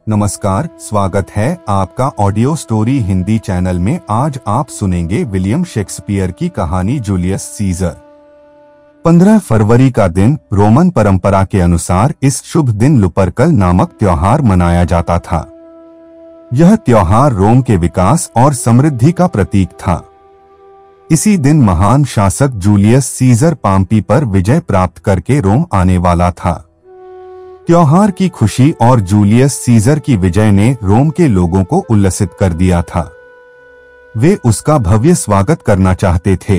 नमस्कार, स्वागत है आपका ऑडियो स्टोरी हिंदी चैनल में। आज आप सुनेंगे विलियम शेक्सपियर की कहानी जूलियस सीजर। 15 फरवरी का दिन रोमन परंपरा के अनुसार इस शुभ दिन लुपरकल नामक त्योहार मनाया जाता था। यह त्योहार रोम के विकास और समृद्धि का प्रतीक था। इसी दिन महान शासक जूलियस सीजर पाम्पी पर विजय प्राप्त करके रोम आने वाला था। त्योहार की खुशी और जूलियस सीजर की विजय ने रोम के लोगों को उल्लसित कर दिया था। वे उसका भव्य स्वागत करना चाहते थे,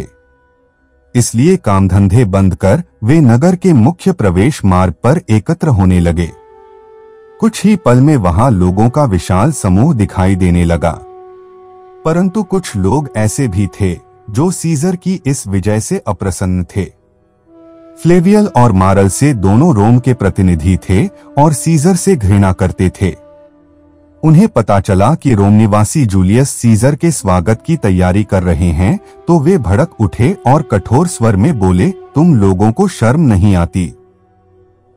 इसलिए कामधंधे बंद कर वे नगर के मुख्य प्रवेश मार्ग पर एकत्र होने लगे। कुछ ही पल में वहां लोगों का विशाल समूह दिखाई देने लगा, परंतु कुछ लोग ऐसे भी थे जो सीजर की इस विजय से अप्रसन्न थे। फ्लेवियल और मारल से दोनों रोम के प्रतिनिधि थे और सीजर से घृणा करते थे। उन्हें पता चला कि रोम निवासी जूलियस सीजर के स्वागत की तैयारी कर रहे हैं, तो वे भड़क उठे और कठोर स्वर में बोले, तुम लोगों को शर्म नहीं आती?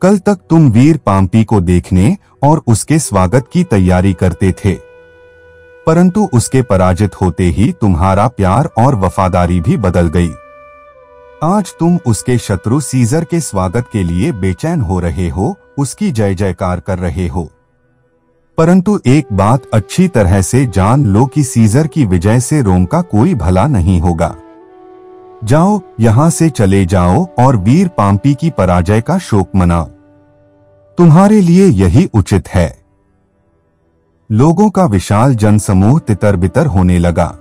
कल तक तुम वीर पाम्पी को देखने और उसके स्वागत की तैयारी करते थे, परंतु उसके पराजित होते ही तुम्हारा प्यार और वफादारी भी बदल गई। आज तुम उसके शत्रु सीजर के स्वागत के लिए बेचैन हो रहे हो, उसकी जय जयकार कर रहे हो। परंतु एक बात अच्छी तरह से जान लो कि सीजर की विजय से रोम का कोई भला नहीं होगा। जाओ, यहां से चले जाओ और वीर पाम्पी की पराजय का शोक मनाओ। तुम्हारे लिए यही उचित है। लोगों का विशाल जनसमूह तितर बितर होने लगा।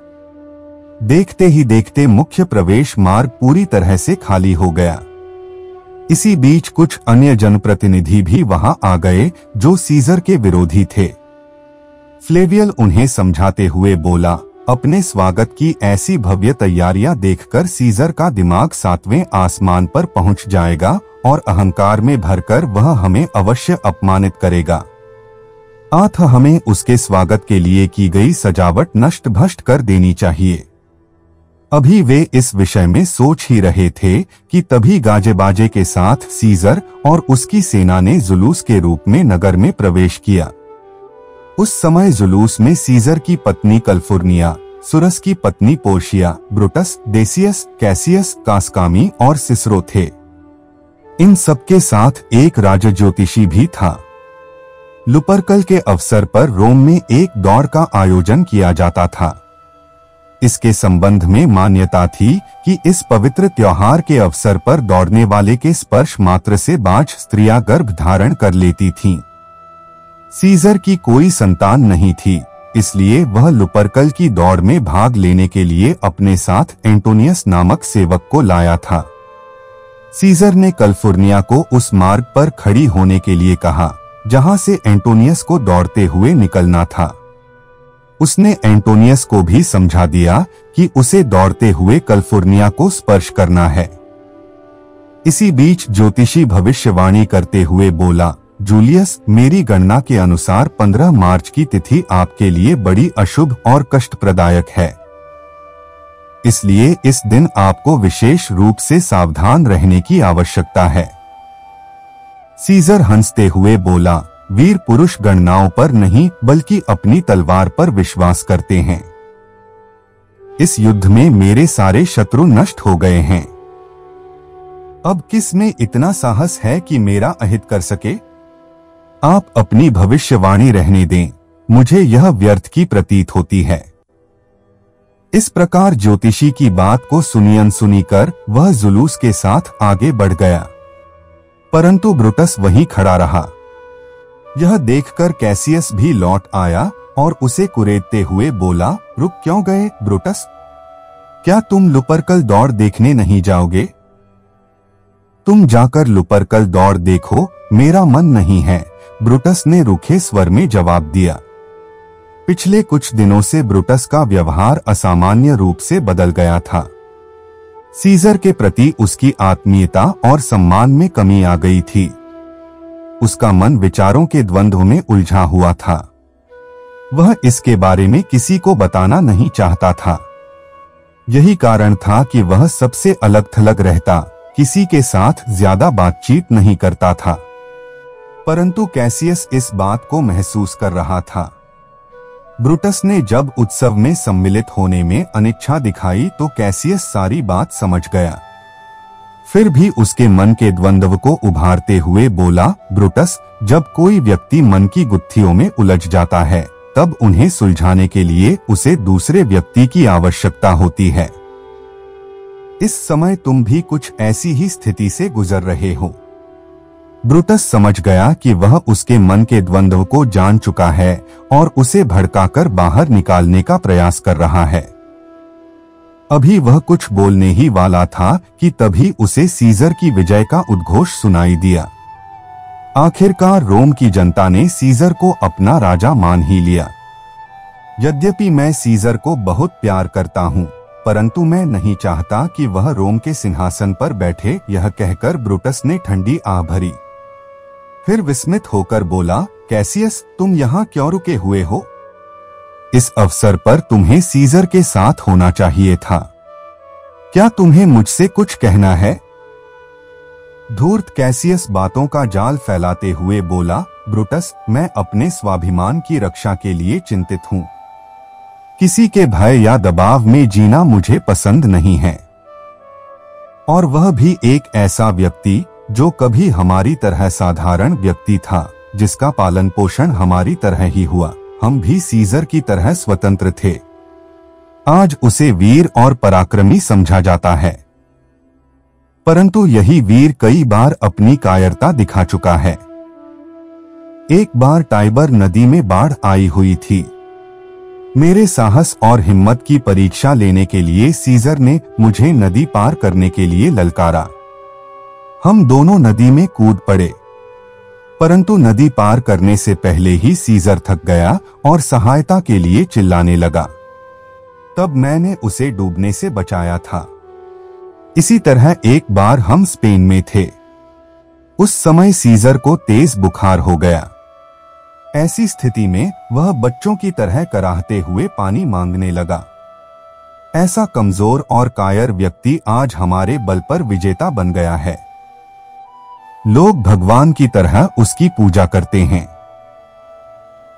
देखते ही देखते मुख्य प्रवेश मार्ग पूरी तरह से खाली हो गया। इसी बीच कुछ अन्य जनप्रतिनिधि भी वहां आ गए जो सीजर के विरोधी थे। फ्लेवियल उन्हें समझाते हुए बोला, अपने स्वागत की ऐसी भव्य तैयारियां देखकर सीजर का दिमाग 7वें आसमान पर पहुंच जाएगा और अहंकार में भरकर वह हमें अवश्य अपमानित करेगा। अतः हमें उसके स्वागत के लिए की गई सजावट नष्ट भ्रष्ट कर देनी चाहिए। अभी वे इस विषय में सोच ही रहे थे कि तभी गाजे बाजे के साथ सीजर और उसकी सेना ने जुलूस के रूप में नगर में प्रवेश किया। उस समय जुलूस में सीजर की पत्नी कलफुर्निया, सुरस की पत्नी पोर्शिया, ब्रुटस, डेसियस, कैसियस, कास्कामी और सिसरो थे। इन सबके साथ एक राजज्योतिषी भी था। लुपरकल के अवसर पर रोम में एक दौड़ का आयोजन किया जाता था। इसके संबंध में मान्यता थी कि इस पवित्र त्योहार के अवसर पर दौड़ने वाले के स्पर्श मात्र से बाज स्त्रियां गर्भ धारण कर लेती थीं। सीजर की कोई संतान नहीं थी, इसलिए वह लुपरकल की दौड़ में भाग लेने के लिए अपने साथ एंटोनियस नामक सेवक को लाया था। सीजर ने कलफुर्निया को उस मार्ग पर खड़ी होने के लिए कहा जहां से एंटोनियस को दौड़ते हुए निकलना था। उसने एंटोनियस को भी समझा दिया कि उसे दौड़ते हुए कलफुर्निया को स्पर्श करना है। इसी बीच ज्योतिषी भविष्यवाणी करते हुए बोला, जूलियस, मेरी गणना के अनुसार 15 मार्च की तिथि आपके लिए बड़ी अशुभ और कष्टप्रदायक है। इसलिए इस दिन आपको विशेष रूप से सावधान रहने की आवश्यकता है। सीजर हंसते हुए बोला, वीर पुरुष गणनाओं पर नहीं बल्कि अपनी तलवार पर विश्वास करते हैं। इस युद्ध में मेरे सारे शत्रु नष्ट हो गए हैं। अब किस में इतना साहस है कि मेरा अहित कर सके? आप अपनी भविष्यवाणी रहने दें, मुझे यह व्यर्थ की प्रतीत होती है। इस प्रकार ज्योतिषी की बात को सुनी अनसुनी कर वह जुलूस के साथ आगे बढ़ गया, परंतु ब्रुटस वहीं खड़ा रहा। यह देखकर कैसियस भी लौट आया और उसे कुरेदते हुए बोला, रुक क्यों गए ब्रुटस? क्या तुम लुपरकल दौड़ देखने नहीं जाओगे? तुम जाकर लुपरकल दौड़ देखो, मेरा मन नहीं है, ब्रुटस ने रूखे स्वर में जवाब दिया। पिछले कुछ दिनों से ब्रुटस का व्यवहार असामान्य रूप से बदल गया था। सीजर के प्रति उसकी आत्मीयता और सम्मान में कमी आ गई थी। उसका मन विचारों के द्वंद्व में उलझा हुआ था। वह इसके बारे में किसी को बताना नहीं चाहता था। यही कारण था कि वह सबसे अलग थलग रहता, किसी के साथ ज्यादा बातचीत नहीं करता था। परंतु कैसियस इस बात को महसूस कर रहा था। ब्रुटस ने जब उत्सव में सम्मिलित होने में अनिच्छा दिखाई तो कैसियस सारी बात समझ गया। फिर भी उसके मन के द्वंद्व को उभारते हुए बोला, ब्रुटस, जब कोई व्यक्ति मन की गुत्थियों में उलझ जाता है तब उन्हें सुलझाने के लिए उसे दूसरे व्यक्ति की आवश्यकता होती है। इस समय तुम भी कुछ ऐसी ही स्थिति से गुजर रहे हो। ब्रुटस समझ गया कि वह उसके मन के द्वंद्व को जान चुका है और उसे भड़काकर बाहर निकालने का प्रयास कर रहा है। अभी वह कुछ बोलने ही वाला था कि तभी उसे सीजर की विजय का उद्घोष सुनाई दिया। आखिरकार रोम की जनता ने सीजर को अपना राजा मान ही लिया। यद्यपि मैं सीजर को बहुत प्यार करता हूँ, परंतु मैं नहीं चाहता कि वह रोम के सिंहासन पर बैठे। यह कहकर ब्रुटस ने ठंडी आह भरी। फिर विस्मित होकर बोला, कैसियस, तुम यहाँ क्यों रुके हुए हो? इस अवसर पर तुम्हें सीजर के साथ होना चाहिए था। क्या तुम्हें मुझसे कुछ कहना है? धूर्त कैसियस बातों का जाल फैलाते हुए बोला, ब्रुटस, मैं अपने स्वाभिमान की रक्षा के लिए चिंतित हूँ। किसी के भय या दबाव में जीना मुझे पसंद नहीं है। और वह भी एक ऐसा व्यक्ति जो कभी हमारी तरह साधारण व्यक्ति था, जिसका पालन पोषण हमारी तरह ही हुआ। हम भी सीजर की तरह स्वतंत्र थे। आज उसे वीर और पराक्रमी समझा जाता है, परंतु यही वीर कई बार अपनी कायरता दिखा चुका है। एक बार टाइबर नदी में बाढ़ आई हुई थी। मेरे साहस और हिम्मत की परीक्षा लेने के लिए सीजर ने मुझे नदी पार करने के लिए ललकारा। हम दोनों नदी में कूद पड़े, परंतु नदी पार करने से पहले ही सीजर थक गया और सहायता के लिए चिल्लाने लगा। तब मैंने उसे डूबने से बचाया था। इसी तरह एक बार हम स्पेन में थे। उस समय सीजर को तेज बुखार हो गया। ऐसी स्थिति में वह बच्चों की तरह कराहते हुए पानी मांगने लगा। ऐसा कमजोर और कायर व्यक्ति आज हमारे बल पर विजेता बन गया है। लोग भगवान की तरह उसकी पूजा करते हैं।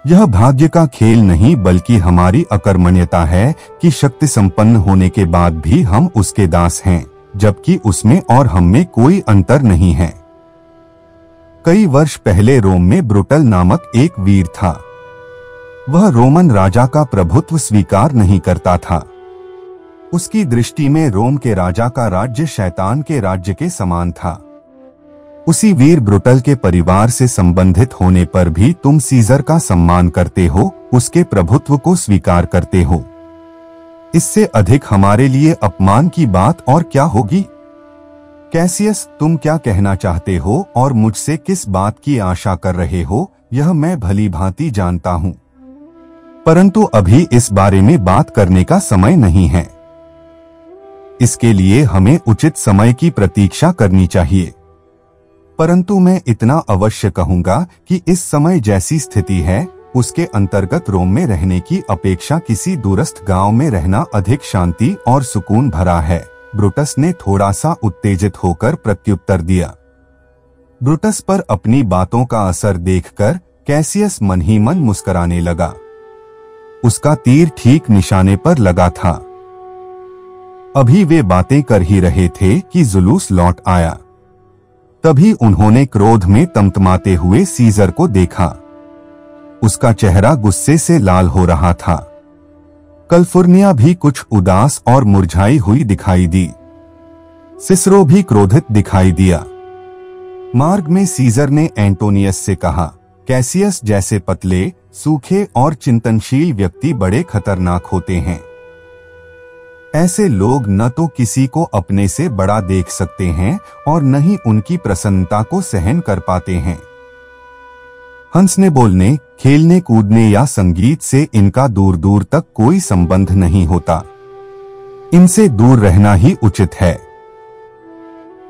यह भाग्य का खेल नहीं बल्कि हमारी अकर्मण्यता है कि शक्ति संपन्न होने के बाद भी हम उसके दास हैं, जबकि उसमें और हम में कोई अंतर नहीं है। कई वर्ष पहले रोम में ब्रुटल नामक एक वीर था। वह रोमन राजा का प्रभुत्व स्वीकार नहीं करता था। उसकी दृष्टि में रोम के राजा का राज्य शैतान के राज्य के समान था। उसी वीर ब्रुटल के परिवार से संबंधित होने पर भी तुम सीजर का सम्मान करते हो, उसके प्रभुत्व को स्वीकार करते हो। इससे अधिक हमारे लिए अपमान की बात और क्या होगी? कैसियस, तुम क्या कहना चाहते हो और मुझसे किस बात की आशा कर रहे हो, यह मैं भली भांति जानता हूँ, परंतु अभी इस बारे में बात करने का समय नहीं है। इसके लिए हमें उचित समय की प्रतीक्षा करनी चाहिए। परंतु मैं इतना अवश्य कहूंगा कि इस समय जैसी स्थिति है, उसके अंतर्गत रोम में रहने की अपेक्षा किसी दूरस्थ गांव में रहना अधिक शांति और सुकून भरा है। ब्रुटस ने थोड़ा सा उत्तेजित होकर प्रत्युत्तर दिया। ब्रुटस पर अपनी बातों का असर देखकर कैसियस मन ही मन मुस्कुराने लगा। उसका तीर ठीक निशाने पर लगा था। अभी वे बातें कर ही रहे थे कि जुलूस लौट आया। तभी उन्होंने क्रोध में तमतमाते हुए सीजर को देखा। उसका चेहरा गुस्से से लाल हो रहा था। कलिफोर्निया भी कुछ उदास और मुरझाई हुई दिखाई दी। सिसरो भी क्रोधित दिखाई दिया। मार्ग में सीजर ने एंटोनियस से कहा, कैसियस जैसे पतले, सूखे और चिंतनशील व्यक्ति बड़े खतरनाक होते हैं। ऐसे लोग न तो किसी को अपने से बड़ा देख सकते हैं और न ही उनकी प्रसन्नता को सहन कर पाते हैं। हंसने, बोलने, खेलने, कूदने या संगीत से इनका दूर दूर तक कोई संबंध नहीं होता। इनसे दूर रहना ही उचित है।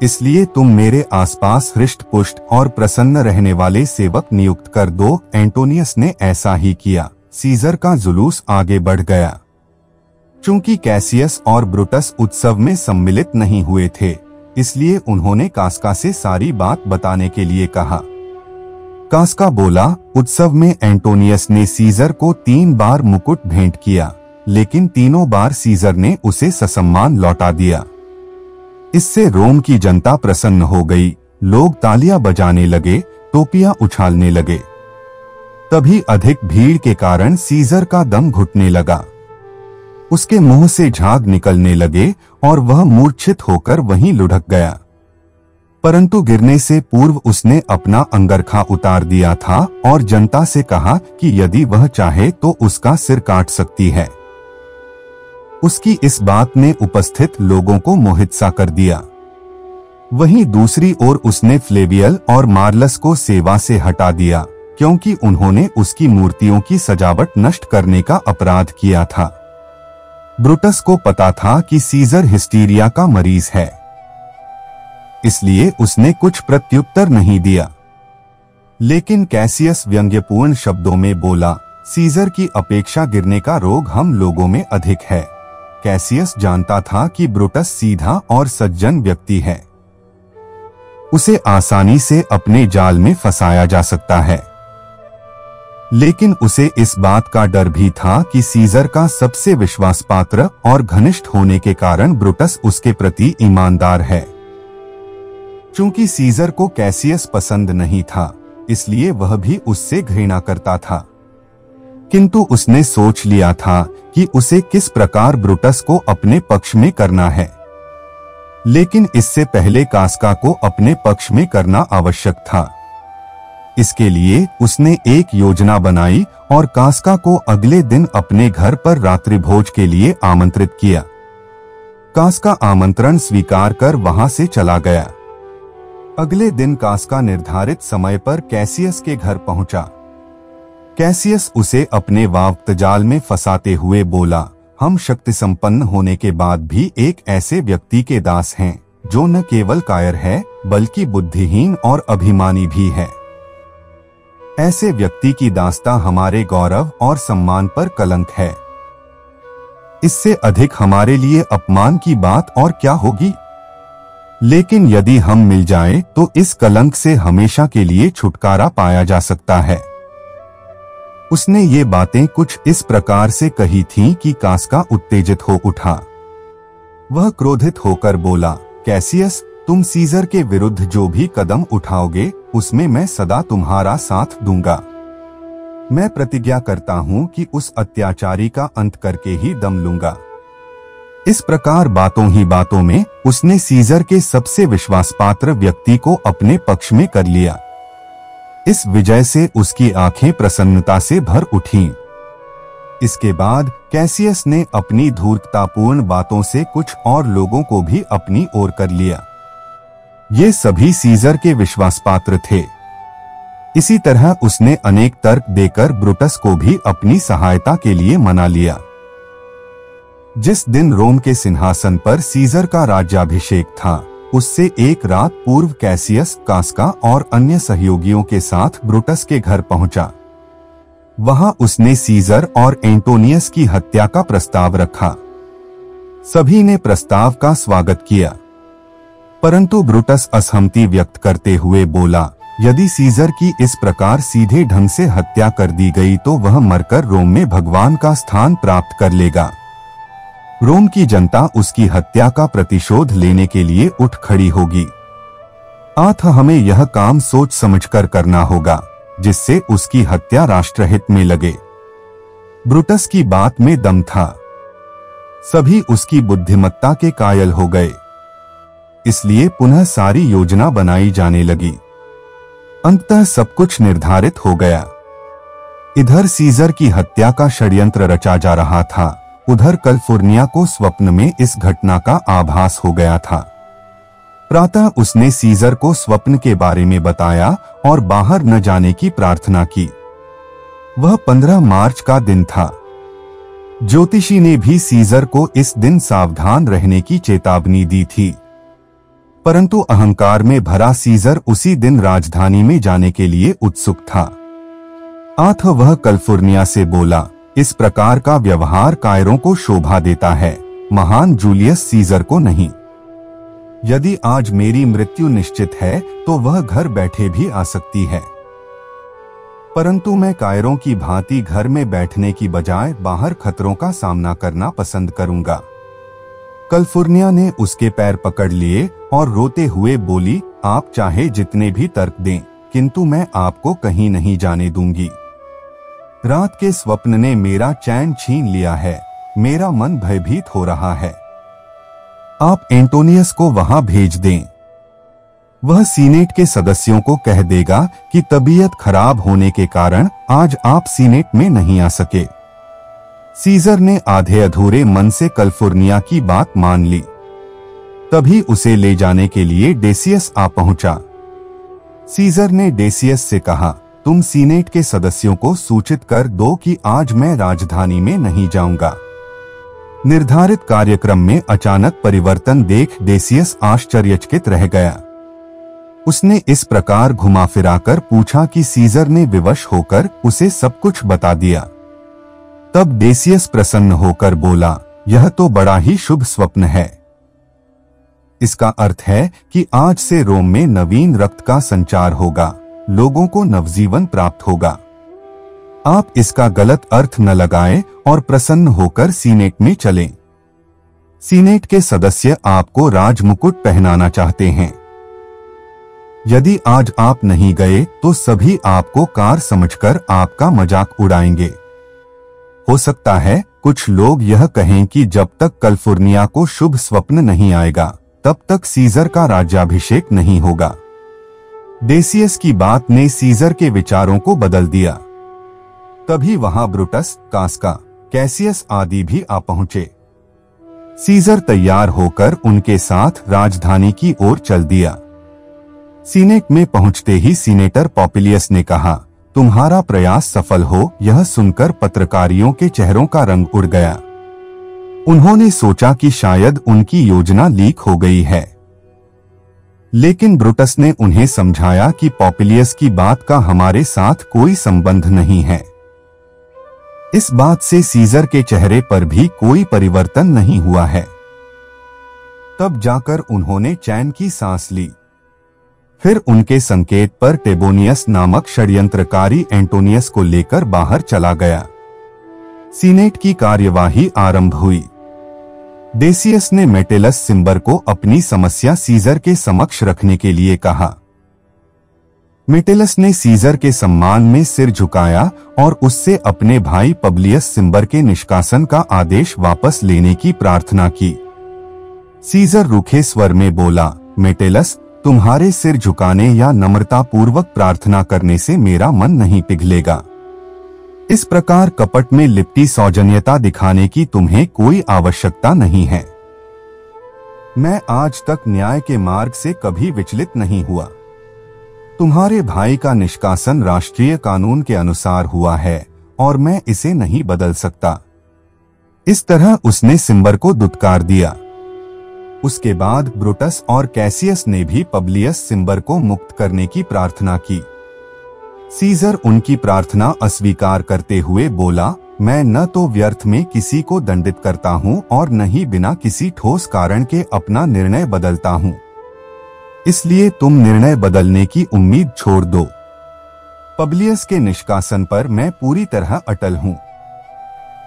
इसलिए तुम मेरे आसपास हृष्ट पुष्ट और प्रसन्न रहने वाले सेवक नियुक्त कर दो। एंटोनियस ने ऐसा ही किया। सीजर का जुलूस आगे बढ़ गया। चूंकि कैसियस और ब्रुटस उत्सव में सम्मिलित नहीं हुए थे, इसलिए उन्होंने कास्का से सारी बात बताने के लिए कहा। कास्का बोला, उत्सव में एंटोनियस ने सीजर को 3 बार मुकुट भेंट किया, लेकिन तीनों बार सीजर ने उसे ससम्मान लौटा दिया। इससे रोम की जनता प्रसन्न हो गई, लोग तालियां बजाने लगे, टोपियां उछालने लगे। तभी अधिक भीड़ के कारण सीजर का दम घुटने लगा। उसके मुंह से झाग निकलने लगे और वह मूर्छित होकर वहीं लुढ़क गया। परंतु गिरने से पूर्व उसने अपना अंगरखा उतार दिया था और जनता से कहा कि यदि वह चाहे तो उसका सिर काट सकती है। उसकी इस बात ने उपस्थित लोगों को मोहित सा कर दिया। वहीं दूसरी ओर उसने फ्लेवियल और मार्लस को सेवा से हटा दिया, क्योंकि उन्होंने उसकी मूर्तियों की सजावट नष्ट करने का अपराध किया था। ब्रुटस को पता था कि सीजर हिस्टीरिया का मरीज है, इसलिए उसने कुछ प्रत्युत्तर नहीं दिया। लेकिन कैसियस व्यंग्यपूर्ण शब्दों में बोला, सीजर की अपेक्षा गिरने का रोग हम लोगों में अधिक है। कैसियस जानता था कि ब्रुटस सीधा और सज्जन व्यक्ति है, उसे आसानी से अपने जाल में फंसाया जा सकता है। लेकिन उसे इस बात का डर भी था कि सीजर का सबसे विश्वासपात्र और घनिष्ठ होने के कारण ब्रुटस उसके प्रति ईमानदार है। चूंकि सीजर को कैसियस पसंद नहीं था, इसलिए वह भी उससे घृणा करता था। किंतु उसने सोच लिया था कि उसे किस प्रकार ब्रुटस को अपने पक्ष में करना है। लेकिन इससे पहले कास्का को अपने पक्ष में करना आवश्यक था। इसके लिए उसने एक योजना बनाई और कास्का को अगले दिन अपने घर पर रात्रिभोज के लिए आमंत्रित किया। कास्का आमंत्रण स्वीकार कर वहां से चला गया। अगले दिन कास्का निर्धारित समय पर कैसियस के घर पहुंचा। कैसियस उसे अपने वाक्जाल में फंसाते हुए बोला, हम शक्ति संपन्न होने के बाद भी एक ऐसे व्यक्ति के दास हैं जो न केवल कायर है बल्कि बुद्धिहीन और अभिमानी भी है। ऐसे व्यक्ति की दासता हमारे गौरव और सम्मान पर कलंक है। इससे अधिक हमारे लिए अपमान की बात और क्या होगी। लेकिन यदि हम मिल जाएं तो इस कलंक से हमेशा के लिए छुटकारा पाया जा सकता है। उसने ये बातें कुछ इस प्रकार से कही थीं कि कास्का उत्तेजित हो उठा। वह क्रोधित होकर बोला, कैसियस, तुम सीजर के विरुद्ध जो भी कदम उठाओगे उसमें मैं सदा तुम्हारा साथ दूंगा। मैं प्रतिज्ञा करता हूं कि उस अत्याचारी का अंत करके ही दम लूंगा। इस प्रकार बातों ही बातों में उसने सीजर के सबसे विश्वासपात्र व्यक्ति को अपने पक्ष में कर लिया। इस विजय से उसकी आंखें प्रसन्नता से भर उठीं। इसके बाद कैसियस ने अपनी धूर्ततापूर्ण बातों से कुछ और लोगों को भी अपनी ओर कर लिया। ये सभी सीजर के विश्वासपात्र थे। इसी तरह उसने अनेक तर्क देकर ब्रुटस को भी अपनी सहायता के लिए मना लिया। जिस दिन रोम के सिंहासन पर सीजर का राज्याभिषेक था, उससे एक रात पूर्व कैसियस कास्का और अन्य सहयोगियों के साथ ब्रुटस के घर पहुंचा। वहां उसने सीजर और एंटोनियस की हत्या का प्रस्ताव रखा। सभी ने प्रस्ताव का स्वागत किया, परंतु ब्रुटस असहमति व्यक्त करते हुए बोला, यदि सीजर की इस प्रकार सीधे ढंग से हत्या कर दी गई तो वह मरकर रोम में भगवान का स्थान प्राप्त कर लेगा। रोम की जनता उसकी हत्या का प्रतिशोध लेने के लिए उठ खड़ी होगी। अतः हमें यह काम सोच समझकर करना होगा, जिससे उसकी हत्या राष्ट्रहित में लगे। ब्रुटस की बात में दम था। सभी उसकी बुद्धिमत्ता के कायल हो गए। इसलिए पुनः सारी योजना बनाई जाने लगी। अंततः सब कुछ निर्धारित हो गया। इधर सीजर की हत्या का षड्यंत्र रचा जा रहा था, उधर कैलिफोर्निया को स्वप्न में इस घटना का आभास हो गया था। प्रातः उसने सीजर को स्वप्न के बारे में बताया और बाहर न जाने की प्रार्थना की। वह 15 मार्च का दिन था। ज्योतिषी ने भी सीजर को इस दिन सावधान रहने की चेतावनी दी थी, परंतु अहंकार में भरा सीजर उसी दिन राजधानी में जाने के लिए उत्सुक था। अतः वह कैलिफोर्निया से बोला, इस प्रकार का व्यवहार कायरों को शोभा देता है, महान जूलियस सीजर को नहीं। यदि आज मेरी मृत्यु निश्चित है तो वह घर बैठे भी आ सकती है। परंतु मैं कायरों की भांति घर में बैठने की बजाय बाहर खतरों का सामना करना पसंद करूंगा। कैलिफोर्निया ने उसके पैर पकड़ लिए और रोते हुए बोली, आप चाहे जितने भी तर्क दें, किंतु मैं आपको कहीं नहीं जाने दूंगी। रात के स्वप्न ने मेरा चैन छीन लिया है, मेरा मन भयभीत हो रहा है। आप एंटोनियस को वहां भेज दें। वह सीनेट के सदस्यों को कह देगा कि तबीयत खराब होने के कारण आज आप सीनेट में नहीं आ सके। सीजर ने आधे अधूरे मन से कैलिफोर्निया की बात मान ली। तभी उसे ले जाने के लिए डेसियस आ पहुंचा। सीजर ने डेसियस से कहा, तुम सीनेट के सदस्यों को सूचित कर दो कि आज मैं राजधानी में नहीं जाऊंगा। निर्धारित कार्यक्रम में अचानक परिवर्तन देख डेसियस आश्चर्यचकित रह गया। उसने इस प्रकार घुमा फिराकर पूछा कि सीजर ने विवश होकर उसे सब कुछ बता दिया। तब डेसियस प्रसन्न होकर बोला, यह तो बड़ा ही शुभ स्वप्न है। इसका अर्थ है कि आज से रोम में नवीन रक्त का संचार होगा, लोगों को नवजीवन प्राप्त होगा। आप इसका गलत अर्थ न लगाएं और प्रसन्न होकर सीनेट में चलें। सीनेट के सदस्य आपको राजमुकुट पहनाना चाहते हैं। यदि आज आप नहीं गए तो सभी आपको कार समझकर आपका मजाक उड़ाएंगे। हो सकता है कुछ लोग यह कहें कि जब तक कैलिफोर्निया को शुभ स्वप्न नहीं आएगा तब तक सीजर का राज्याभिषेक नहीं होगा। डेसियस की बात ने सीजर के विचारों को बदल दिया। तभी वहां ब्रुटस, कास्का, कैसियस आदि भी आ पहुंचे। सीजर तैयार होकर उनके साथ राजधानी की ओर चल दिया। सीनेट में पहुंचते ही सीनेटर पॉपुलियस ने कहा, तुम्हारा प्रयास सफल हो। यह सुनकर पत्रकारियों के चेहरों का रंग उड़ गया। उन्होंने सोचा कि शायद उनकी योजना लीक हो गई है। लेकिन ब्रुटस ने उन्हें समझाया कि पॉपुलियस की बात का हमारे साथ कोई संबंध नहीं है। इस बात से सीजर के चेहरे पर भी कोई परिवर्तन नहीं हुआ है। तब जाकर उन्होंने चैन की सांस ली। फिर उनके संकेत पर टेबोनियस नामक षड्यंत्रकारी एंटोनियस को लेकर बाहर चला गया। सीनेट की कार्यवाही आरंभ हुई। डेसियस ने मेटेलस सिम्बर को अपनी समस्या सीजर के समक्ष रखने के लिए कहा। मेटेलस ने सीजर के सम्मान में सिर झुकाया और उससे अपने भाई पब्लियस सिम्बर के निष्कासन का आदेश वापस लेने की प्रार्थना की। सीजर रूखे स्वर में बोला, मेटेलस, तुम्हारे सिर झुकाने या नम्रता पूर्वक प्रार्थना करने से मेरा मन नहीं पिघलेगा। इस प्रकार कपट में लिपटी सौजन्यता दिखाने की तुम्हें कोई आवश्यकता नहीं है। मैं आज तक न्याय के मार्ग से कभी विचलित नहीं हुआ। तुम्हारे भाई का निष्कासन राष्ट्रीय कानून के अनुसार हुआ है और मैं इसे नहीं बदल सकता। इस तरह उसने सिम्बर को दुत्कार दिया। उसके बाद ब्रुटस और कैसियस ने भी पब्लियस सिम्बर को मुक्त करने की प्रार्थना की। सीजर उनकी प्रार्थना अस्वीकार करते हुए बोला, मैं न तो व्यर्थ में किसी को दंडित करता हूँ और न ही बिना किसी ठोस कारण के अपना निर्णय बदलता हूँ। इसलिए तुम निर्णय बदलने की उम्मीद छोड़ दो। पब्लियस के निष्कासन पर मैं पूरी तरह अटल हूँ।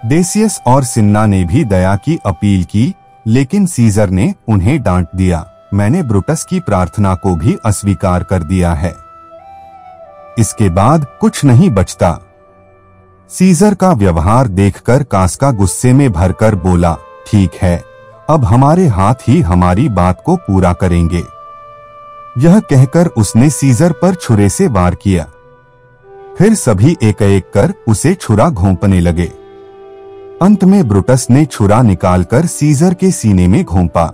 डेसियस और सिन्ना ने भी दया की अपील की, लेकिन सीजर ने उन्हें डांट दिया। मैंने ब्रुटस की प्रार्थना को भी अस्वीकार कर दिया है। इसके बाद कुछ नहीं बचता। सीजर का व्यवहार देखकर कास्का गुस्से में भरकर बोला, ठीक है, अब हमारे हाथ ही हमारी बात को पूरा करेंगे। यह कहकर उसने सीजर पर छुरे से वार किया। फिर सभी एक एक कर उसे छुरा घोंपने लगे। अंत में ब्रुटस ने छुरा निकालकर सीजर के सीने में घोंपा।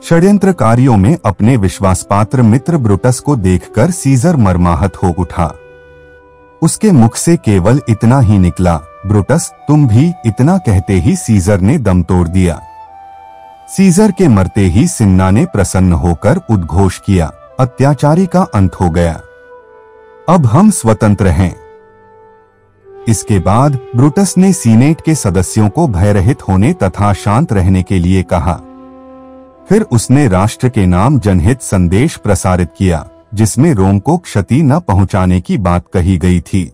षड्यंत्रकारियों में अपने विश्वासपात्र मित्र ब्रुटस को देखकर सीजर मर्माहत हो उठा। उसके मुख से केवल इतना ही निकला, ब्रुटस, तुम भी। इतना कहते ही सीजर ने दम तोड़ दिया। सीजर के मरते ही सिन्ना ने प्रसन्न होकर उद्घोष किया, अत्याचारी का अंत हो गया, अब हम स्वतंत्र हैं। इसके बाद ब्रुटस ने सीनेट के सदस्यों को भयरहित होने तथा शांत रहने के लिए कहा। फिर उसने राष्ट्र के नाम जनहित संदेश प्रसारित किया, जिसमें रोम को क्षति न पहुंचाने की बात कही गई थी।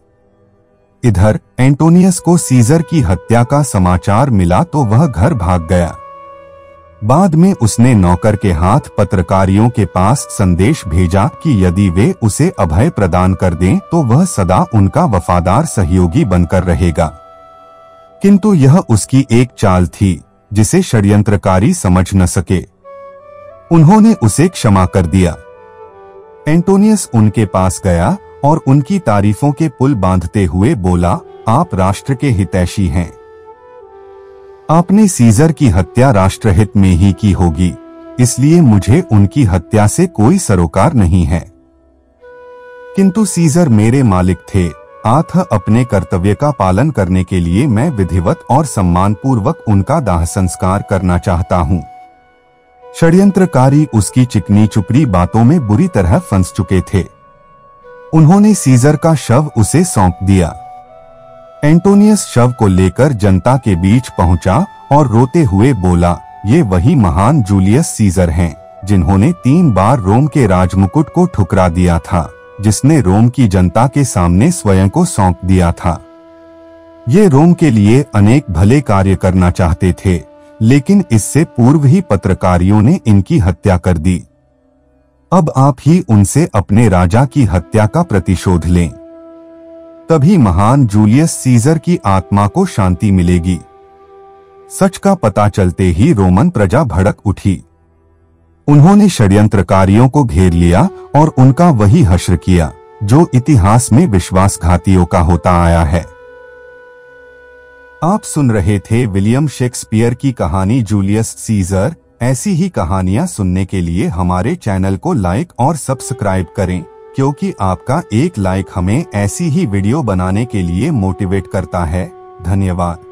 इधर एंटोनियस को सीजर की हत्या का समाचार मिला तो वह घर भाग गया। बाद में उसने नौकर के हाथ पत्रकारियों के पास संदेश भेजा कि यदि वे उसे अभय प्रदान कर दें तो वह सदा उनका वफादार सहयोगी बनकर रहेगा। किंतु यह उसकी एक चाल थी जिसे षड्यंत्रकारी समझ न सके। उन्होंने उसे क्षमा कर दिया। एंटोनियस उनके पास गया और उनकी तारीफों के पुल बांधते हुए बोला, आप राष्ट्र के हितैषी हैं। आपने सीजर की हत्या राष्ट्रहित में ही की होगी, इसलिए मुझे उनकी हत्या से कोई सरोकार नहीं है। किंतु सीजर मेरे मालिक थे, अतः अपने कर्तव्य का पालन करने के लिए मैं विधिवत और सम्मानपूर्वक उनका दाह संस्कार करना चाहता हूँ। षड्यंत्रकारी उसकी चिकनी चुपड़ी बातों में बुरी तरह फंस चुके थे। उन्होंने सीजर का शव उसे सौंप दिया। एंटोनियस शव को लेकर जनता के बीच पहुंचा और रोते हुए बोला, ये वही महान जूलियस सीजर हैं, जिन्होंने 3 बार रोम के राजमुकुट को ठुकरा दिया था, जिसने रोम की जनता के सामने स्वयं को सौंप दिया था। ये रोम के लिए अनेक भले कार्य करना चाहते थे, लेकिन इससे पूर्व ही पत्रकारियों ने इनकी हत्या कर दी। अब आप ही उनसे अपने राजा की हत्या का प्रतिशोध लें, तभी महान जूलियस सीजर की आत्मा को शांति मिलेगी। सच का पता चलते ही रोमन प्रजा भड़क उठी। उन्होंने षड्यंत्रकारियों को घेर लिया और उनका वही हश्र किया जो इतिहास में विश्वासघातियों का होता आया है। आप सुन रहे थे विलियम शेक्सपियर की कहानी जूलियस सीजर। ऐसी ही कहानियां सुनने के लिए हमारे चैनल को लाइक और सब्सक्राइब करें, क्योंकि आपका एक लाइक हमें ऐसी ही वीडियो बनाने के लिए मोटिवेट करता है। धन्यवाद।